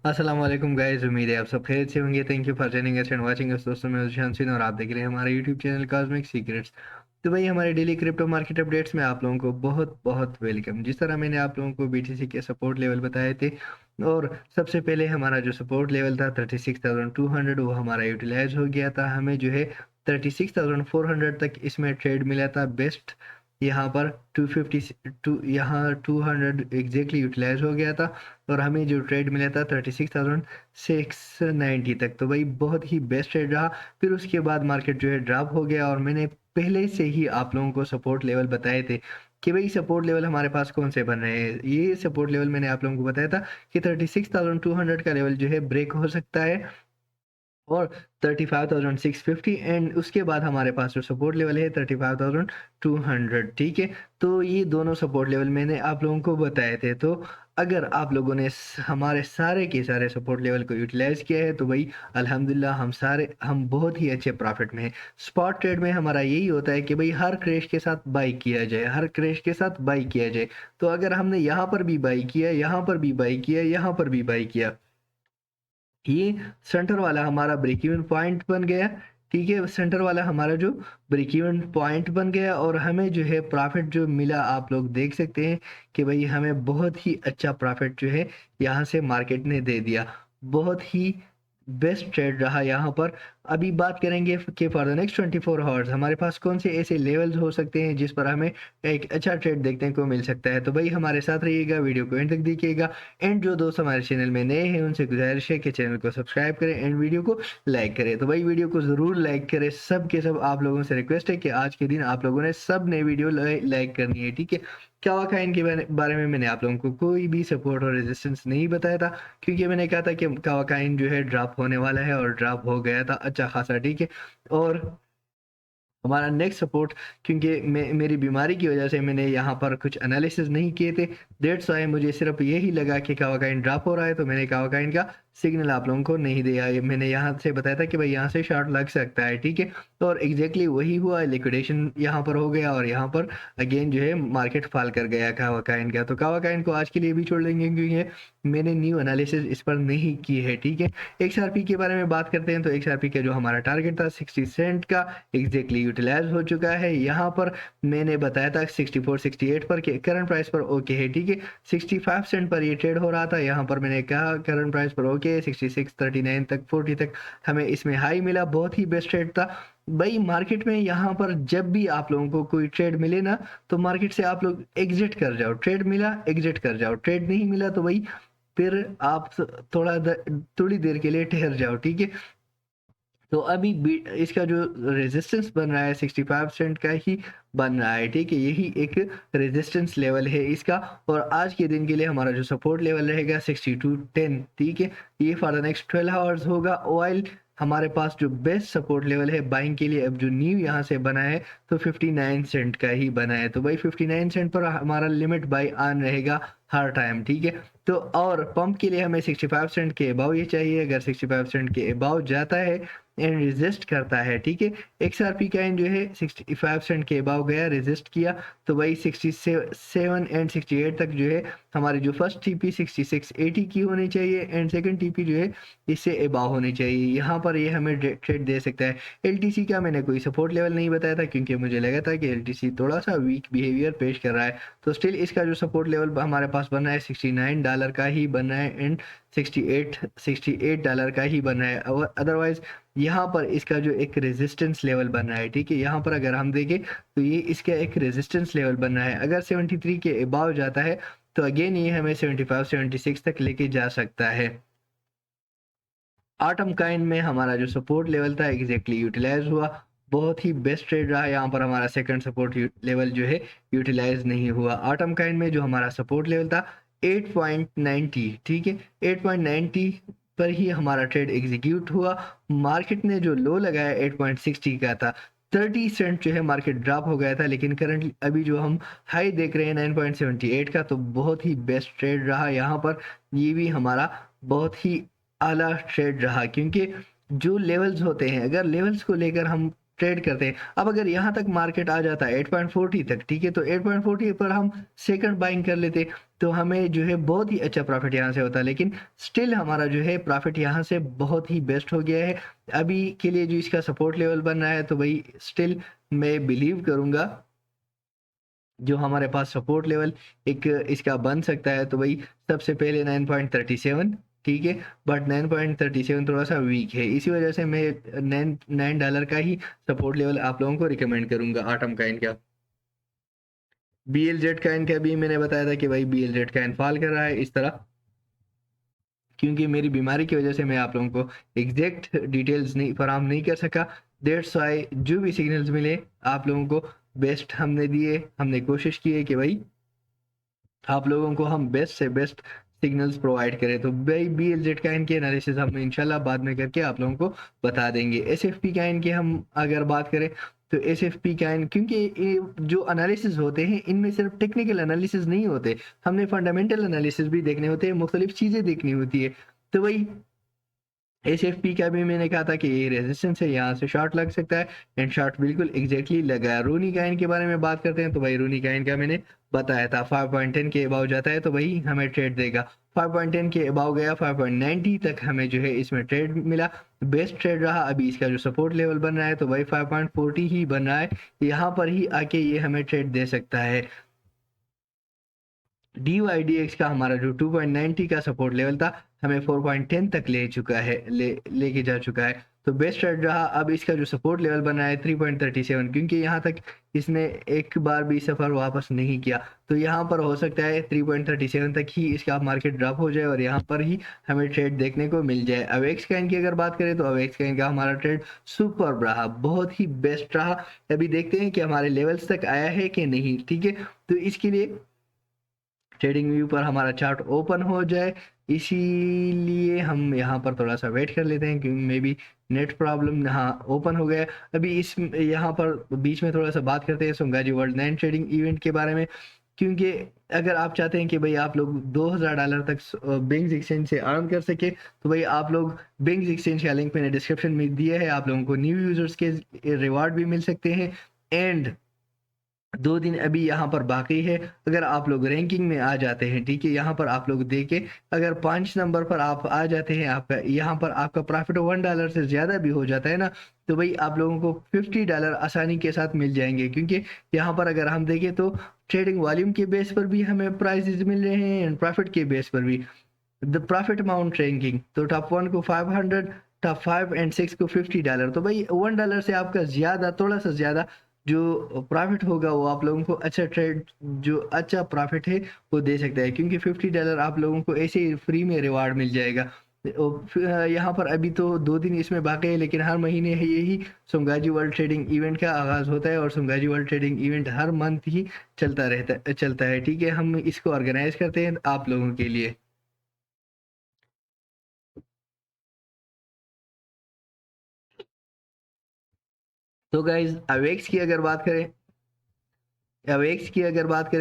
अस्सलाम वालेकुम गाइस, उम्मीद है आप सब खैरियत से होंगे। Thank you for joining us and watching us. दोस्तों, मैं हूं शांसिन और आप देख रहे हैं हमारा यूट्यूब चैनल कॉस्मिक सीक्रेट्स। तो भाई, हमारे डेली क्रिप्टो मार्केट अपडेट्स में आप लोगों को बहुत बहुत वेलकम। जिस तरह मैंने आप लोगों को बीटीसी के सपोर्ट लेवल बताए थे, और सबसे पहले हमारा जो सपोर्ट लेवल था 36,200, वो हमारा यूटिलाइज हो गया था। हमें जो है 36,400 तक इसमें ट्रेड मिला था बेस्ट। यहाँ पर 250 यहाँ 200 एग्जैक्टली यूटिलाइज हो गया था, और हमें जो ट्रेड मिला था 36,690 तक। तो भाई, बहुत ही बेस्ट ट्रेड रहा। फिर उसके बाद मार्केट जो है ड्रॉप हो गया, और मैंने पहले से ही आप लोगों को सपोर्ट लेवल बताए थे कि भाई सपोर्ट लेवल हमारे पास कौन से बन रहे हैं। ये सपोर्ट लेवल मैंने आप लोगों को बताया था कि 36,200 का लेवल जो है ब्रेक हो सकता है, और 35,650, एंड उसके बाद हमारे पास जो सपोर्ट लेवल है 35,200। ठीक है, तो ये दोनों सपोर्ट लेवल मैंने आप लोगों को बताए थे। तो अगर आप लोगों ने हमारे सारे के सारे सपोर्ट लेवल को यूटिलाइज किया है, तो भाई अल्हम्दुलिल्लाह हम बहुत ही अच्छे प्रॉफिट में हैं। स्पॉट ट्रेड में हमारा यही होता है कि भाई हर क्रैश के साथ बाई किया जाए, हर क्रैश के साथ बाई किया जाए। तो अगर हमने यहाँ पर भी बाई किया, यहाँ पर भी बाई किया, यहाँ पर भी बाई किया, ये सेंटर वाला हमारा ब्रेक इवन पॉइंट बन गया। ठीक है, सेंटर वाला हमारा जो ब्रेक इवन पॉइंट बन गया, और हमें जो है प्रॉफिट जो मिला, आप लोग देख सकते हैं कि भाई हमें बहुत ही अच्छा प्रॉफिट जो है यहाँ से मार्केट ने दे दिया। बहुत ही बेस्ट ट्रेड रहा यहाँ पर। अभी बात करेंगे कि फॉर द नेक्स्ट 24 आवर्स हमारे पास कौन से ऐसे लेवल्स हो सकते हैं जिस पर हमें एक अच्छा ट्रेड देखने को मिल सकता है। तो भाई हमारे साथ रहिएगा, वीडियो को एंड तक देखिएगा। एंड जो दोस्त हमारे चैनल में नए हैं, उनसे गुजारिश है कि चैनल को सब्सक्राइब करें एंड वीडियो को लाइक करें। तो भाई वीडियो को ज़रूर लाइक करें। सब के सब आप लोगों से रिक्वेस्ट है कि आज के दिन आप लोगों ने सब ने वीडियो लाइक करनी है। ठीक है, कावा काइन के बारे में मैंने आप लोगों को कोई भी सपोर्ट और रेजिस्टेंस नहीं बताया था, क्योंकि मैंने कहा था कि कावा काइन जो है ड्रॉप होने वाला है, और ड्रॉप हो गया था अच्छा खासा। ठीक है, और हमारा नेक्स्ट सपोर्ट, क्योंकि मेरी बीमारी की वजह से मैंने यहाँ पर कुछ एनालिसिस नहीं किए थे। दैट्स व्हाई मुझे सिर्फ यही लगा कि कावाकाइन ड्रॉप हो रहा है, तो मैंने कावाकाइन का सिग्नल आप लोगों को नहीं दिया। मैंने यहाँ से बताया था कि भाई यहाँ से शॉर्ट लग सकता है। ठीक है, तो और एग्जैक्टली वही हुआ। लिक्विडेशन यहाँ पर हो गया, और यहाँ पर अगेन जो है मार्केट फॉल कर गया कावाकाइन का। तो कावाकाइन को आज के लिए भी छोड़ देंगे, क्योंकि मैंने न्यू एनालिसिस इस पर नहीं की है। ठीक है, XRP के बारे में बात करते हैं। तो XRP का जो हमारा टारगेट था 60 सेंट का, एग्जैक्टली यूटिलाइज हो चुका है। यहाँ पर मैंने बताया था 64 68 पर कि करंट प्राइस पर ओके है। ठीक है, 65 सेंट पर ये ट्रेड हो रहा था। यहाँ पर मैंने कहा करंट प्राइस पर ओके, 66 39 तक 40 तक हमें इसमें हाई मिला। बहुत ही बेस्ट ट्रेड था भाई मार्केट में। यहाँ पर जब भी आप लोगों को कोई ट्रेड मिले ना, तो मार्केट से आप लोग एग्जिट कर जाओ। ट्रेड मिला एग्जिट कर जाओ, ट्रेड नहीं मिला तो भाई फिर आप थोड़ी देर के लिए ठहर जाओ। ठीक है, तो अभी इसका जो रेजिस्टेंस बन रहा है 65% का ही बन रहा है। ठीक है, यही एक रेजिस्टेंस लेवल है इसका। और आज के दिन के लिए हमारा जो सपोर्ट लेवल रहेगा 6210। ठीक है, ये फॉर द नेक्स्ट 12 आवर्स होगा। ऑयल हमारे पास जो बेस्ट सपोर्ट लेवल है बाइंग के लिए, अब जो न्यू यहाँ से बना है, तो 59 सेंट का ही बना है। तो भाई 59 सेंट पर हमारा लिमिट बाई ऑन रहेगा हर टाइम। ठीक है, तो और पंप के लिए हमें 65 सेंट के अबाव ये चाहिए। अगर 65 सेंट के अबाव जाता है एंड रेजिस्ट करता है, ठीक है, XRP काइन जो है 65 सेंट के अबाव गया, रेजिस्ट किया, तो वही 67 एंड 68 तक जो है हमारी जो फर्स्ट टीपी 6680 की होनी चाहिए, एंड सेकंड टीपी जो है इससे अबाव होनी चाहिए। यहाँ पर ये हमें ट्रेड दे सकता है। LTC का मैंने कोई सपोर्ट लेवल नहीं बताया था, क्योंकि मुझे लगा था कि LTC थोड़ा सा वीक बिहेवियर पेश कर रहा है। तो स्टिल इसका जो सपोर्ट लेवल हमारे पास बन रहा है $69 का ही बन रहा है, एंड 68 डॉलर का ही बन रहा है। और अदरवाइज यहाँ पर इसका जो एक रेजिस्टेंस लेवल बन रहा है, ठीक है, यहाँ पर अगर हम देखें तो ये इसका एक रेजिस्टेंस लेवल बन रहा है। अगर 73 के अबाव जाता है, तो अगेन ये हमें 75 76 तक लेके जा सकता है। आटम काइन में हमारा जो सपोर्ट लेवल था एग्जैक्टली यूटिलाइज हुआ। बहुत ही बेस्ट ट्रेड रहा। यहाँ पर हमारा सेकंड सपोर्ट लेवल जो है यूटिलाइज नहीं हुआ। आटम काइन में जो हमारा सपोर्ट लेवल था 8.90, ठीक है, 8.90 पर ही हमारा ट्रेड एग्जीक्यूट हुआ। मार्केट ने जो लो लगाया 8.60 का था, 30 सेंट जो है मार्केट ड्रॉप हो गया था, लेकिन करंटली अभी जो हम हाई देख रहे हैं 9.78 का, तो बहुत ही बेस्ट ट्रेड रहा यहाँ पर। ये भी हमारा बहुत ही आला ट्रेड रहा, क्योंकि जो लेवल्स होते हैं, अगर लेवल्स को लेकर हम ट्रेड करते हैं। अब अगर यहाँ तक मार्केट आ जाता है 8.40 तक, ठीक है, तो 8.40 पर हम सेकंड बाइंग कर लेते, तो हमें जो है बहुत ही अच्छा प्रॉफिट यहाँ से होता। लेकिन स्टिल हमारा जो है प्रॉफिट यहाँ से बहुत ही बेस्ट हो गया है। अभी के लिए जो इसका सपोर्ट लेवल बन रहा है, तो भाई स्टिल मैं बिलीव करूंगा जो हमारे पास सपोर्ट लेवल एक इसका बन सकता है, तो भाई सबसे पहले 9.37, ठीक है, बट 9.37 थोड़ा सा वीक है, इसी वजह से मैं $9 का ही सपोर्ट लेवल आप लोगों को रिकमेंड करूंगा आटम काइन का। BLZ काइन का भी मैंने बताया था कि भाई BLZ काइन फॉल कर रहा है इस तरह, क्योंकि मेरी बीमारी की वजह से मैं आप लोगों को एग्जैक्ट डिटेल्स नहीं फराहम नहीं कर सका। दैट्स वाई जो भी सिग्नल्स मिले आप लोगों को बेस्ट हमने दिए, हमने कोशिश की है कि भाई आप लोगों को हम बेस्ट से बेस्ट सिग्नल्स प्रोवाइड करें। तो भाई BLZ का इनके एनालिसिस हम इंशाल्लाह बाद में करके आप लोगों को बता देंगे। SFP का इनके हम अगर बात करें, तो SFP का इन, क्योंकि ये जो एनालिसिस होते हैं इनमें सिर्फ टेक्निकल एनालिसिस नहीं होते, हमने फंडामेंटल एनालिसिस भी देखने होते हैं, मुख्तलिफ चीज़ें देखनी होती है। तो भाई SFP का भी मैंने कहा था कि ये रेजिस्टेंस है, यहाँ से शॉर्ट लग सकता है, एंड शॉर्ट बिल्कुल एग्जैक्टली लगा। रूनी काइन के बारे में बात करते हैं, तो भाई रूनी काइन का मैंने बताया था 5.10 के अबाव जाता है तो भाई हमें ट्रेड देगा। 5.10 के अबाव गया, 5.90 तक हमें जो है इसमें ट्रेड मिला, बेस्ट ट्रेड रहा। अभी इसका जो सपोर्ट लेवल बन रहा है, तो भाई 5.40 ही बन रहा है, यहाँ पर ही आके ये हमें ट्रेड दे सकता है। DYDX का हमारा जो 2.90 का सपोर्ट लेवल था, हमें 4.10 तक ले चुका है, लेके जा चुका है, तो बेस्ट ट्रेड रहा। अब इसका जो सपोर्ट लेवल बना है 3.37, क्योंकि यहाँ तक इसने एक बार भी सफ़र वापस नहीं किया, तो यहाँ पर हो सकता है 3.37 तक ही इसका मार्केट ड्रॉप हो जाए और यहाँ पर ही हमें ट्रेड देखने को मिल जाए। अवेक्स काइन की अगर बात करें, तो अवेक्स काइन का हमारा ट्रेड सुपर रहा, बहुत ही बेस्ट रहा। अभी देखते हैं कि हमारे लेवल्स तक आया है कि नहीं, ठीक है, तो इसके लिए ट्रेडिंग व्यू पर हमारा चार्ट ओपन हो जाए, इसीलिए हम यहाँ पर थोड़ा सा वेट कर लेते हैं, क्योंकि मे बी नेट प्रॉब्लम। हाँ, ओपन हो गया। अभी इस यहाँ पर बीच में थोड़ा सा बात करते हैं सुंगाजी वर्ल्ड 9 ट्रेडिंग इवेंट के बारे में, क्योंकि अगर आप चाहते हैं कि भाई आप लोग $2000 तक बिंग्स एक्सचेंज से अर्न कर सके, तो भाई आप लोग बिंग्स एक्सचेंज का लिंक मैंने डिस्क्रिप्शन में दिया है, आप लोगों को न्यू यूजर्स के रिवार्ड भी मिल सकते हैं, एंड 2 दिन अभी यहाँ पर बाकी है। अगर आप लोग रैंकिंग में आ जाते हैं, ठीक है, यहाँ पर आप लोग देखें, अगर 5 नंबर पर आप आ जाते हैं, आपका यहाँ पर आपका प्रॉफिट $1 से ज़्यादा भी हो जाता है ना, तो भाई आप लोगों को $50 आसानी के साथ मिल जाएंगे, क्योंकि यहाँ पर अगर हम देखें तो ट्रेडिंग वॉल्यूम के बेस पर भी हमें प्राइजेज मिल रहे हैं एंड प्रॉफिट के बेस पर भी। द प्रॉफिट अमाउंट रैंकिंग, तो टॉप 1 को 500, टॉप 5 एंड 6 को $50, तो भाई $1 से आपका ज़्यादा, थोड़ा सा ज़्यादा जो प्रॉफिट होगा वो आप लोगों को अच्छा ट्रेड, जो अच्छा प्रॉफिट है वो दे सकता है, क्योंकि $50 आप लोगों को ऐसे ही फ्री में रिवार्ड मिल जाएगा। यहाँ पर अभी तो 2 दिन इसमें बाकी है, लेकिन हर महीने है यही सुंगाजी वर्ल्ड ट्रेडिंग इवेंट का आगाज़ होता है, और सुंगाजी वर्ल्ड ट्रेडिंग इवेंट हर मंथ ही चलता है, ठीक है, हम इसको ऑर्गेनाइज करते हैं आप लोगों के लिए। तो गाइज अवेक्स की अगर बात करें,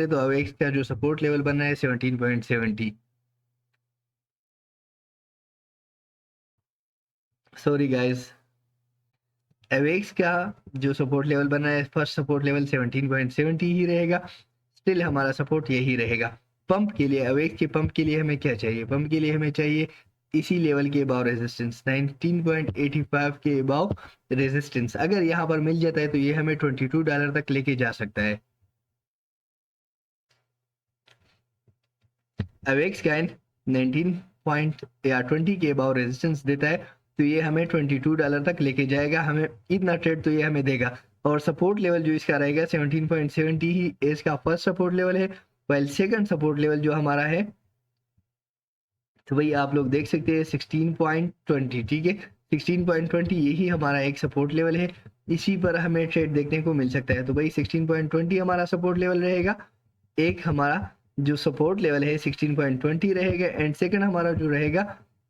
तो अवेक्स का जो सपोर्ट लेवल बन रहा है 17.70, सॉरी गाइज, अवेक्स का जो सपोर्ट लेवल बन रहा है, फर्स्ट सपोर्ट लेवल 17.70 ही रहेगा, स्टिल हमारा सपोर्ट यही रहेगा। पंप के लिए, अवेक्स के पंप के लिए हमें क्या चाहिए, पंप के लिए हमें चाहिए इसी लेवल के अबाव रेजिस्टेंस, 19.85 के अबाव रेजिस्टेंस, अगर यहाँ पर मिल जाता है तो ये हमें $22 तक लेके जा सकता है। अवेक्स कैन 19 पॉइंट या 20 के अबाव रेजिस्टेंस देता है, तो ये हमें $22 तक लेके जाएगा, हमें इतना ट्रेड तो ये हमें देगा। और सपोर्ट लेवल जो इसका रहेगा 17.70 ही इसका फर्स्ट सपोर्ट लेवल है, वाइल सेकंड सपोर्ट लेवल जो हमारा है, तो वही आप लोग देख सकते हैं 16.20, ठीक है, 16.20 यही हमारा एक सपोर्ट लेवल है, इसी पर हमें ट्रेड देखने को मिल सकता है। तो भाई 16.20 हमारा सपोर्ट लेवल रहेगा, एक हमारा जो सपोर्ट लेवल है 16.20 रहेगा, एंड सेकंड हमारा जो रहेगा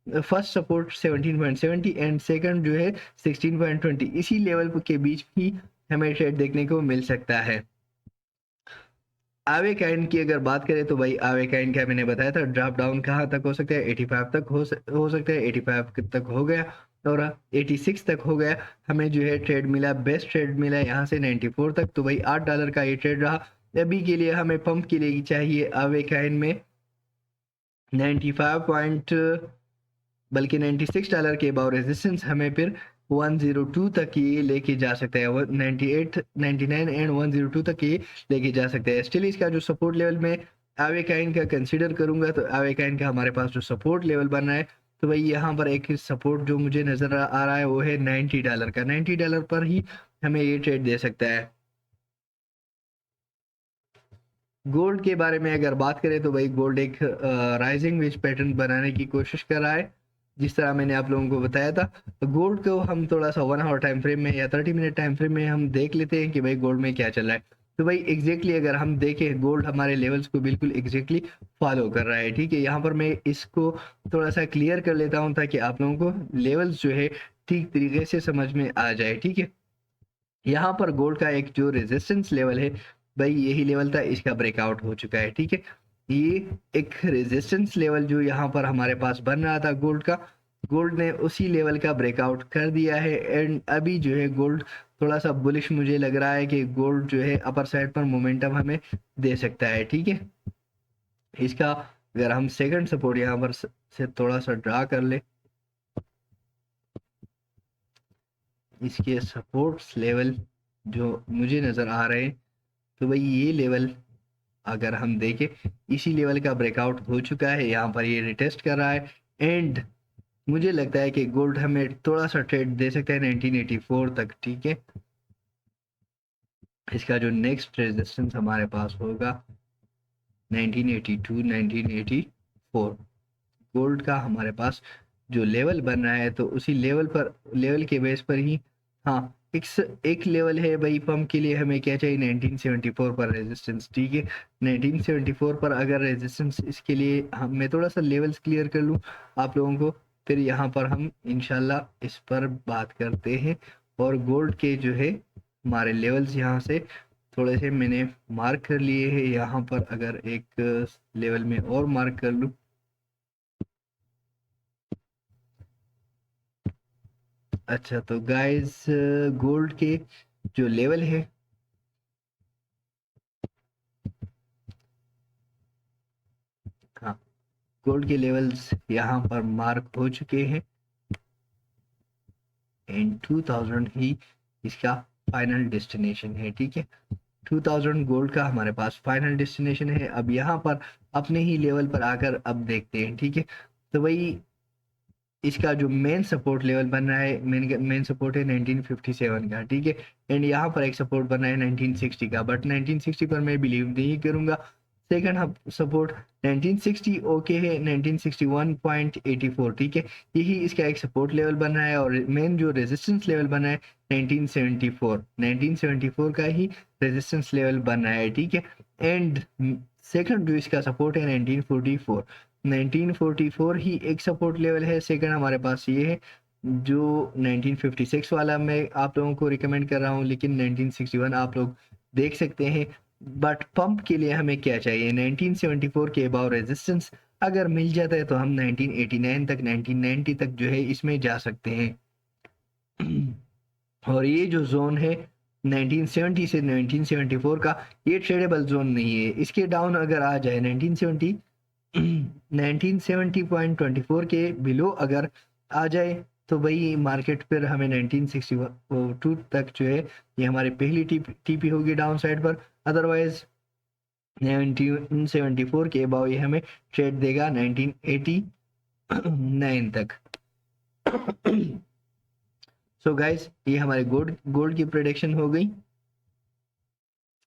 फर्स्ट सपोर्ट 17.70 एंड सेकंड जो है 16.20, इसी लेवल के बीच ही हमें ट्रेड देखने को मिल सकता है। आवे काइन की अगर बात करें, तो भाई आवे काइन का मैंने बताया था ड्रॉप डाउन कहाँ तक हो सकता है, 85 तक हो सकता है, 85 तक हो गया, और 86 तक हो गया, हमें जो है ट्रेड मिला, बेस्ट ट्रेड मिला यहाँ से 94 तक। तो भाई $8 का ये ट्रेड रहा। अभी के लिए हमें पंप के लिए चाहिए अवेकाइन में 95 पॉइंट, बल्कि $96 के अबाउ रेजिस्टेंस हमें फिर 102 तक ये लेके जा सकता है, 98 99 एंड 102 तक ये लेके जा सकता है। स्टिल इसका जो सपोर्ट लेवल में अवेकाइन का कंसीडर करूंगा, तो अवेकाइन का हमारे पास जो सपोर्ट लेवल बन रहा है, तो भाई यहाँ पर एक सपोर्ट जो मुझे नजर आ रहा है वो है $90 का। $90 पर ही हमें ये ट्रेड दे सकता है। गोल्ड के बारे में अगर बात करें तो भाई गोल्ड एक राइजिंग वेज पैटर्न बनाने की कोशिश कर रहा है, जिस तरह मैंने आप लोगों को बताया था। गोल्ड को हम थोड़ा सा 1 आवर टाइम फ्रेम में या 30 मिनट टाइम फ्रेम में हम देख लेते हैं कि भाई गोल्ड में क्या चल रहा है। तो भाई एग्जैक्टली अगर हम देखें, गोल्ड हमारे लेवल्स को बिल्कुल एग्जैक्टली फॉलो कर रहा है। ठीक है, यहाँ पर मैं इसको थोड़ा सा क्लियर कर लेता हूँ ताकि आप लोगों को लेवल्स जो है ठीक तरीके से समझ में आ जाए। ठीक है, यहाँ पर गोल्ड का एक जो रेजिस्टेंस लेवल है, भाई यही लेवल था, इसका ब्रेकआउट हो चुका है। ठीक है, ये एक रेजिस्टेंस लेवल जो यहाँ पर हमारे पास बन रहा था गोल्ड का, गोल्ड ने उसी लेवल का ब्रेकआउट कर दिया है। एंड अभी जो है गोल्ड थोड़ा सा बुलिश मुझे लग रहा है कि गोल्ड जो है अपर साइड पर मोमेंटम हमें दे सकता है। ठीक है, इसका अगर हम सेकंड सपोर्ट यहाँ पर से थोड़ा सा ड्रा कर ले, इसके सपोर्ट्स लेवल जो मुझे नज़र आ रहे हैं, तो भाई ये लेवल अगर हम देखें, इसी लेवल का ब्रेकआउट हो चुका है, यहाँ पर ये रिटेस्ट कर रहा है। एंड मुझे लगता है कि गोल्ड हमें थोड़ा सा ट्रेड दे सकता है 1984 तक। ठीक है, इसका जो नेक्स्ट रेजिस्टेंस हमारे पास होगा 1982 1984। गोल्ड का हमारे पास जो लेवल बन रहा है, तो उसी लेवल के बेस पर ही, हाँ, एक लेवल है भाई पंप के लिए, हमें क्या चाहिए 1974 पर रेजिस्टेंस। ठीक है, 1974 पर अगर रेजिस्टेंस, इसके लिए हम मैं थोड़ा सा लेवल्स क्लियर कर लूँ आप लोगों को, फिर यहाँ पर हम इंशाल्लाह इस पर बात करते हैं। और गोल्ड के जो है हमारे लेवल्स यहाँ से थोड़े से मैंने मार्क कर लिए हैं, यहाँ पर अगर एक लेवल में और मार्क कर लूँ, अच्छा तो गाइस गोल्ड के जो लेवल है, हाँ, गोल्ड के लेवल्स यहाँ पर मार्क हो चुके हैं एंड 2000 ही इसका फाइनल डेस्टिनेशन है। ठीक है, 2000 गोल्ड का हमारे पास फाइनल डेस्टिनेशन है। अब यहाँ पर अपने ही लेवल पर आकर अब देखते हैं। ठीक है, तो भाई इसका जो मेन सपोर्ट लेवल बन रहा है, मेन सपोर्ट है 1957 का। ठीक है, एंड यहाँ पर एक सपोर्ट बना है 1960 का, बट 1960 पर मैं बिलीव नहीं करूंगा। सेकंड सपोर्ट 1960 ओके है, 1961.84। ठीक है, यही इसका एक सपोर्ट लेवल बना है। और मेन जो रेजिस्टेंस लेवल बना है 1974 का ही रेजिस्टेंस लेवल बना है। ठीक है, एंड सेकंड जो इसका सपोर्ट है 1944 ही एक सपोर्ट लेवल है। सेकंड हमारे पास ये है जो 1956 वाला मैं आप लोगों को रिकमेंड कर रहा हूँ, लेकिन 1961 आप लोग देख सकते हैं। बट पंप के लिए हमें क्या चाहिए, 1974 के अबाउ रेजिस्टेंस अगर मिल जाता है तो हम 1989 तक 1990 तक जो है इसमें जा सकते हैं। और ये जो जोन है 1970 से 1974 का, ये ट्रेडेबल जोन नहीं है। इसके डाउन अगर आ जाए 1970.24 के बिलो अगर आ जाए, तो भाई मार्केट पर हमें 1962 तक जो है ये हमारी पहली टीपी होगी डाउन साइड पर। अदरवाइज 1974 के अबाउ ये हमें ट्रेड देगा 1989 तक। सो गाइस, ये हमारे गोल्ड की प्रोडिक्शन हो गई।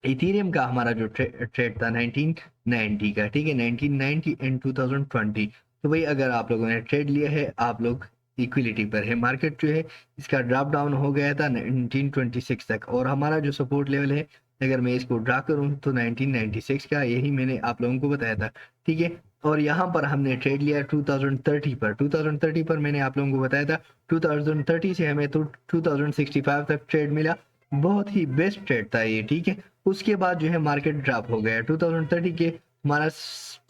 इथेरियम का हमारा जो ट्रेड था 1990 का। ठीक है, 1990 एंड 2020। तो भाई अगर आप लोगों ने ट्रेड लिया है, आप लोग इक्विलिटी पर है। मार्केट जो है इसका ड्रॉप डाउन हो गया था 1926 तक, और हमारा जो सपोर्ट लेवल है, अगर मैं इसको ड्रा करूं तो 1996 का, यही मैंने आप लोगों को बताया था। ठीक है, और यहाँ पर हमने ट्रेड लिया 2030 पर। 2030 पर मैंने आप लोगों को बताया था 2030 से हमें तो 2065 तक ट्रेड मिला। बहुत ही बेस्ट ट्रेड था ये। ठीक है, उसके बाद जो है मार्केट ड्रॉप हो गया 2030 के, हमारा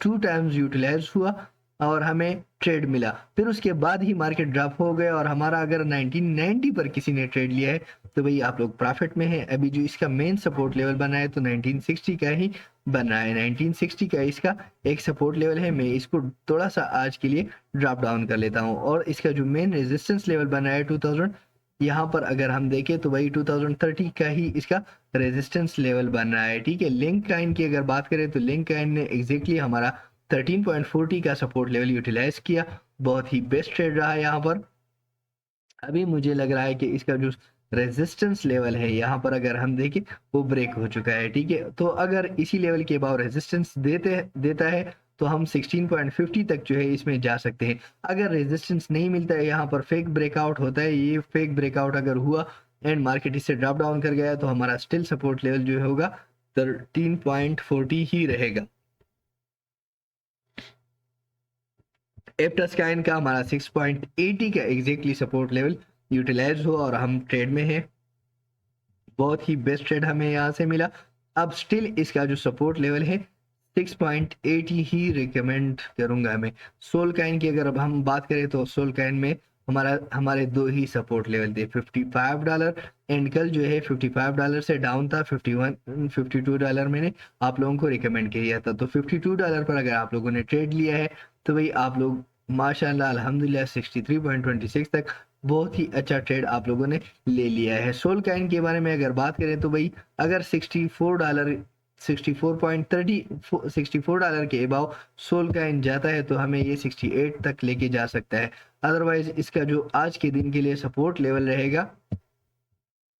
2 टाइम्स यूटिलाइज हुआ और हमें ट्रेड मिला। फिर उसके बाद ही मार्केट ड्रॉप हो गया और हमारा अगर 1990 पर किसी ने ट्रेड लिया है तो भाई आप लोग प्रॉफिट में हैं। अभी जो इसका मेन सपोर्ट लेवल बना है तो 1960 का ही बन रहा है। 1960 का इसका एक सपोर्ट लेवल है। मैं इसको थोड़ा सा आज के लिए ड्रॉप डाउन कर लेता हूँ। और इसका जो मेन रेजिस्टेंस लेवल बना है 2000, यहाँ पर अगर हम देखें तो भाई 2030 का ही इसका रेजिस्टेंस लेवल बन रहा है। ठीक है, लिंक काइन की अगर बात करें तो लिंक काइन ने एग्जैक्टली हमारा 13.40 का सपोर्ट लेवल यूटिलाइज किया। बहुत ही बेस्ट ट्रेड रहा यहाँ पर। अभी मुझे लग रहा है कि इसका जो रेजिस्टेंस लेवल है यहाँ पर अगर हम देखें वो ब्रेक हो चुका है। ठीक है, तो अगर इसी लेवल के अबाव रेजिस्टेंस देता है तो हम 16.50 तक जो है इसमें जा सकते हैं। अगर रेजिस्टेंस नहीं मिलता है, यहाँ पर फेक ब्रेकआउट होता है, ये फेक ब्रेकआउट अगर हुआ एंड मार्केट इससे ड्रॉप डाउन कर गया तो हमारा स्टिल सपोर्ट लेवल जो होगा 13.40 ही रहेगा। एप्टस्काइन का हमारा 6.80 का एग्जैक्टली सपोर्ट लेवल यूटिलाइज हुआ और हम ट्रेड में हैं। बहुत ही बेस्ट ट्रेड हमें यहाँ से मिला। अब स्टिल इसका जो सपोर्ट लेवल है 6.80 ही रिकमेंड करूंगा मैं। सोल काइन की अगर अब हम बात करें तो सोल काइन में हमारे दो ही सपोर्ट लेवल थे, $55 एंड कल जो है $55 से डाउन था। $52 मैंने आप लोगों को रिकमेंड किया था। तो $52 पर अगर आप लोगों ने ट्रेड लिया है तो भाई आप लोग माशाल्लाह अल्हम्दुलिल्लाह 63.26 तक बहुत ही अच्छा ट्रेड आप लोगों ने ले लिया है। सोल काइन के बारे में अगर बात करें तो भाई अगर $64 $64 के अबाव सोल काइन जाता है तो हमें ये 68 तक लेके जा सकता है। अदरवाइज इसका जो आज के दिन के लिए सपोर्ट लेवल रहेगा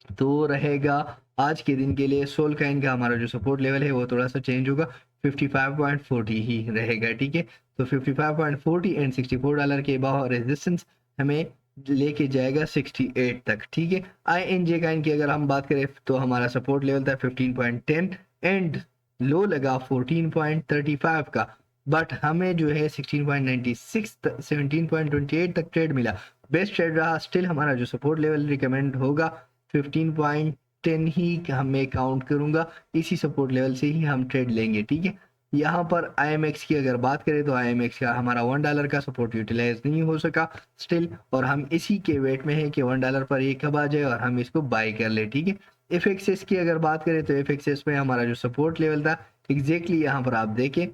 तो रहेगा आज के दिन के लिए सोल काइन का हमारा जो सपोर्ट लेवल है वो थोड़ा सा चेंज होगा, 55.40 ही रहेगा। ठीक है, तो 55.40 एंड $64 के अबाव रेजिस्टेंस हमें लेके जाएगा 68 तक। ठीक है, आई एन जे काइन की अगर हम बात करें तो हमारा सपोर्ट लेवल था 15.10 एंड लो लगा 14.35 का, बट हमें जो है 16.96 17.28 तक ट्रेड मिला। बेस्ट ट्रेड रहा। स्टिल हमारा जो सपोर्ट लेवल रिकमेंड होगा 15.10 ही हमें काउंट करूंगा, इसी सपोर्ट लेवल से ही हम ट्रेड लेंगे। ठीक है, यहाँ पर IMX की अगर बात करें तो IMX का हमारा $1 का सपोर्ट यूटिलाइज नहीं हो सका स्टिल, और हम इसी के वेट में है कि $1 पर ये कब आ जाए और हम इसको बाय कर ले। ठीक है, FXS की अगर बात करें तो FXS में हमारा जो सपोर्ट लेवल था एग्जैक्टली यहाँ पर आप देखें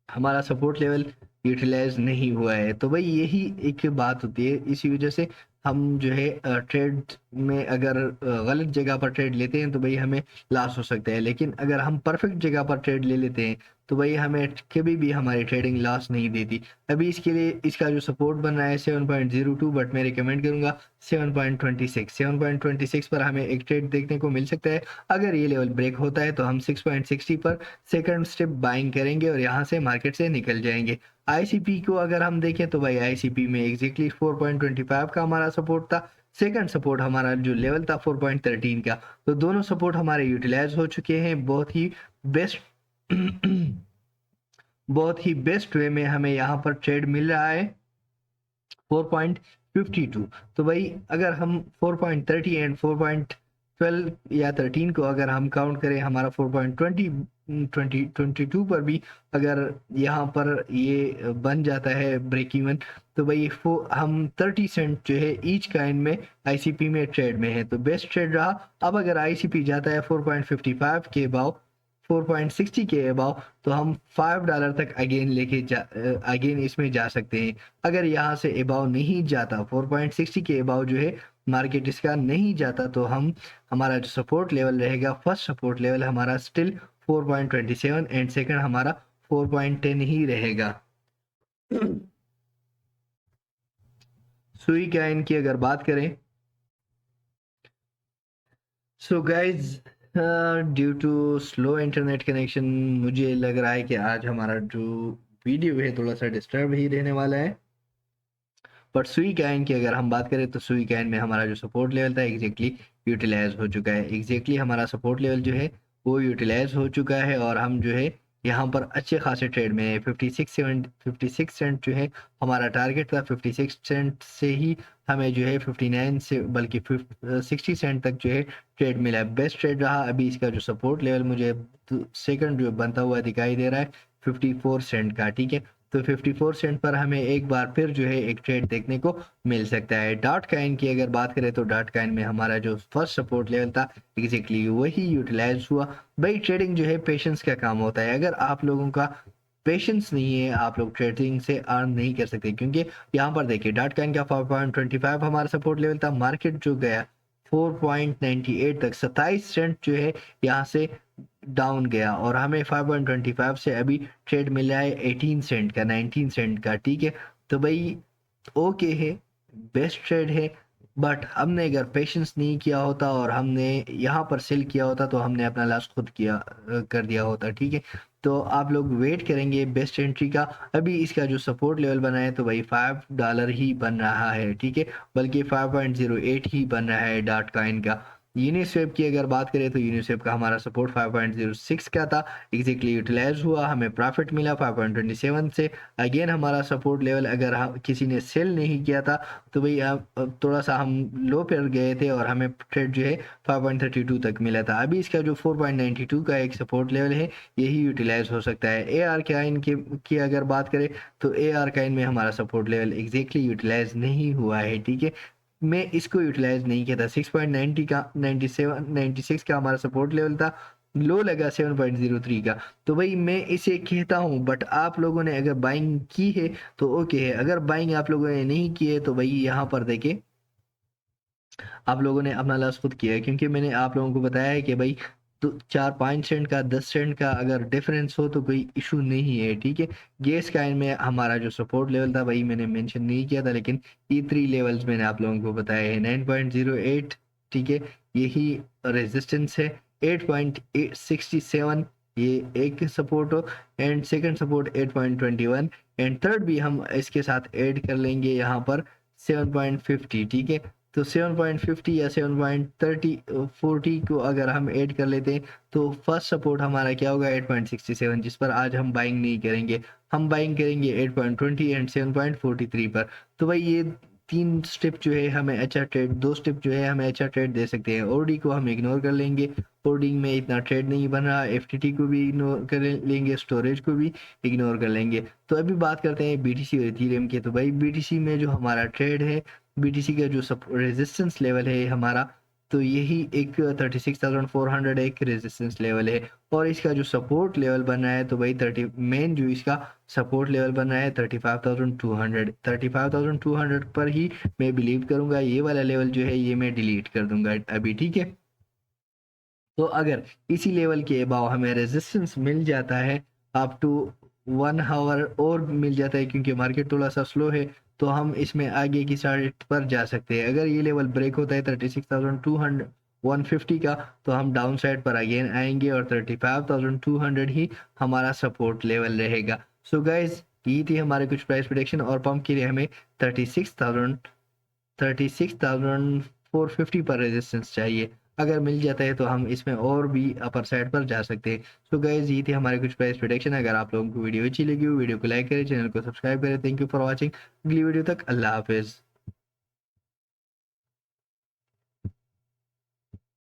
हमारा सपोर्ट लेवल यूटिलाइज नहीं हुआ है। तो भाई यही एक बात होती है, इसी वजह से हम जो है ट्रेड में अगर गलत जगह पर ट्रेड लेते हैं तो भाई हमें लॉस हो सकता है, लेकिन अगर हम परफेक्ट जगह पर ट्रेड ले लेते हैं तो भाई हमें कभी भी हमारी ट्रेडिंग लॉस नहीं देती। अभी इसके लिए इसका जो सपोर्ट बन रहा है 7.02, बट मैं रिकमेंड करूंगा 7.26। 7.26 पर हमें एक ट्रेड देखने को मिल सकता है। अगर ये लेवल ब्रेक होता है तो हम 6.60 पर सेकंड स्टेप बाइंग करेंगे और यहाँ से मार्केट से निकल जाएंगे। आईसीपी को अगर हम देखें तो भाई आईसीपी में एग्जैक्टली 4.25 का हमारा सपोर्ट था। सेकंड सपोर्ट हमारा जो लेवल था 4.13 का। तो दोनों सपोर्ट हमारे यूटिलाइज हो चुके हैं। बहुत ही बेस्ट बहुत ही बेस्ट वे में हमें यहाँ पर ट्रेड मिल रहा है 4.52। तो भाई अगर हम 4.30 एंड 4.12 या 13 को अगर हम काउंट करें, हमारा 4.22 पर भी अगर यहाँ पर ये बन जाता है ब्रेक इवन तो भाई हम 30 सेंट जो है ईच काइन में आईसीपी में ट्रेड में है, तो बेस्ट ट्रेड रहा। अब अगर आईसीपी जाता है 4.55 के अबाव 4.60 के अबाव तो हम $5 तक अगेन इसमें जा सकते हैं। अगर यहाँ से अबाव नहीं जाता 4.60 के अबाव जो है मार्केट इसका नहीं जाता तो हमारा जो सपोर्ट लेवल रहेगा, फर्स्ट सपोर्ट लेवल हमारा स्टिल 4.27 एंड सेकंड हमारा 4.10 ही रहेगा। सुई काइन की अगर बात करें so guys due to slow internet connection मुझे लग रहा है कि आज हमारा जो वीडियो है थोड़ा सा डिस्टर्ब ही रहने वाला है। बट सुई कैन की अगर हम बात करें तो सुई कैन में हमारा जो सपोर्ट लेवल था एग्जैक्टली यूटिलाइज हो चुका है। एग्जैक्टली हमारा सपोर्ट लेवल जो है वो यूटिलाइज हो चुका है और हम जो है यहाँ पर अच्छे खासे ट्रेड में है। 56 सेंट जो है हमारा टारगेट था। 56 सेंट से ही हमें जो है 59 से बल्कि 60 सेंट तक जो है ट्रेड मिला है। बेस्ट ट्रेड रहा। अभी इसका जो सपोर्ट लेवल मुझे सेकंड जो बनता हुआ दिखाई दे रहा है 54 सेंट का। ठीक है, तो 54 सेंट पर हमें एक बार फिर जो है एक ट्रेड देखने को मिल सकता है। डॉट कॉइन की अगर बात करें तो डॉट कॉइन में हमारा जो फर्स्ट सपोर्ट लेवल था एग्जैक्टली वही यूटिलाइज हुआ। भाई ट्रेडिंग जो है पेशेंस का काम होता है, अगर आप लोगों का पेशेंस नहीं है आप लोग ट्रेडिंग से अर्न नहीं कर सकते, क्योंकि यहाँ पर देखिए डॉट कॉइन का 4.25 हमारा सपोर्ट लेवल था, मार्केट जो गया 4.98 तक, 27 सेंट जो है यहाँ से डाउन गया और हमें 5.25 से अभी ट्रेड मिला है 18 सेंट का, 19 सेंट का। ठीक है, तो भाई ओके है, बेस्ट ट्रेड है, बट हमने अगर पेशेंस नहीं किया होता और हमने यहाँ पर सेल किया होता तो हमने अपना लॉस खुद किया कर दिया होता। ठीक है, तो आप लोग वेट करेंगे बेस्ट एंट्री का। अभी इसका जो सपोर्ट लेवल बना है तो भाई $5 ही बन रहा है। ठीक है, बल्कि 5.08 ही बन रहा है डॉट कॉइन का। यूनिस्वेप की अगर बात करें तो यूनिस्वेप का हमारा सपोर्ट 5.06 का था, एग्जैक्टली यूटिलाइज हुआ, हमें प्रॉफिट मिला 5.27 से। अगेन हमारा सपोर्ट लेवल अगर किसी ने सेल नहीं किया था तो भाई अब थोड़ा सा हम लो पर गए थे और हमें ट्रेड जो है 5.32 तक मिला था। अभी इसका जो 4.92 का एक सपोर्ट लेवल है यही यूटिलाइज हो सकता है। ए आर काइन की अगर बात करें तो ए आर काइन में हमारा सपोर्ट लेवल एग्जैक्टली यूटिलाइज नहीं हुआ है। ठीक है, मैं इसको यूटिलाइज नहीं किया था। 6.90 का 96 का हमारा सपोर्ट लेवल था, लो लगा 7.03 का, तो भाई मैं इसे कहता हूँ। बट आप लोगों ने अगर बाइंग की है तो ओके है, अगर बाइंग आप लोगों ने नहीं की है तो भाई यहाँ पर देखें आप लोगों ने अपना लॉस खुद किया है, क्योंकि मैंने आप लोगों को बताया है कि भाई तो 4-5 सेंट का 10 सेंट का अगर डिफरेंस हो तो कोई इशू नहीं है। ठीक है, गैस काइन में हमारा जो सपोर्ट लेवल था भाई मैंने मेंशन नहीं किया था, लेकिन E3 लेवल्स मैंने आप लोगों को बताया है 9.08। ठीक है, यही रेजिस्टेंस है 8.67, ये एक सपोर्ट हो, and second support 8.21, and third भी हम इसके साथ ऐड कर लेंगे यहाँ पर 7.50। ठीक है, तो 7.50 या 7.40 को अगर हम ऐड कर लेते हैं तो फर्स्ट सपोर्ट हमारा क्या होगा 8.67, जिस पर आज हम बाइंग नहीं करेंगे, हम बाइंग करेंगे 8.20 एंड 7.43 पर। तो भाई ये 3 स्टेप जो है हमें अच्छा ट्रेड, 2 स्टेप जो है हमें अच्छा ट्रेड दे सकते हैं। ओडी को हम इग्नोर कर लेंगे, होल्डिंग में इतना ट्रेड नहीं बन रहा, एफटीटी को भी इग्नोर कर लेंगे, स्टोरेज को भी इग्नोर कर लेंगे। तो अभी बात करते हैं बीटीसी और इथेरियम के। तो भाई बीटीसी में जो हमारा ट्रेड है, बीटीसी का जो रेजिस्टेंस लेवल है हमारा, तो यही एक 36,400 एक रेजिस्टेंस लेवल है, और इसका जो सपोर्ट लेवल बन रहा है तो भाई 30 मेन जो इसका सपोर्ट लेवल बन रहा है 35,200 पर ही मैं बिलीव करूंगा। ये वाला लेवल जो है ये मैं डिलीट कर दूंगा अभी। ठीक है, तो अगर इसी लेवल के अबाव हमें रेजिस्टेंस मिल जाता है अप टू 1 आवर और मिल जाता है, क्योंकि मार्केट थोड़ा सा स्लो है, तो हम इसमें आगे की साइड पर जा सकते हैं। अगर ये लेवल ब्रेक होता है 36,200 150 का, तो हम डाउन साइड पर अगेन आएंगे और 35,200 ही हमारा सपोर्ट लेवल रहेगा। सो गाइज ये थी हमारे कुछ प्राइस प्रेडिक्शन, और पंप के लिए हमें 36,450 पर रेजिस्टेंस चाहिए। अगर मिल जाता है तो हम इसमें और भी अपर साइड पर जा सकते हैं। सो गाइज ये थे हमारे कुछ प्राइस प्रेडिक्शन। अगर आप लोगों को वीडियो अच्छी लगी हो वीडियो को लाइक करें, चैनल को सब्सक्राइब करें। थैंक यू फॉर वॉचिंग, अगली वीडियो तक अल्लाह हाफिज।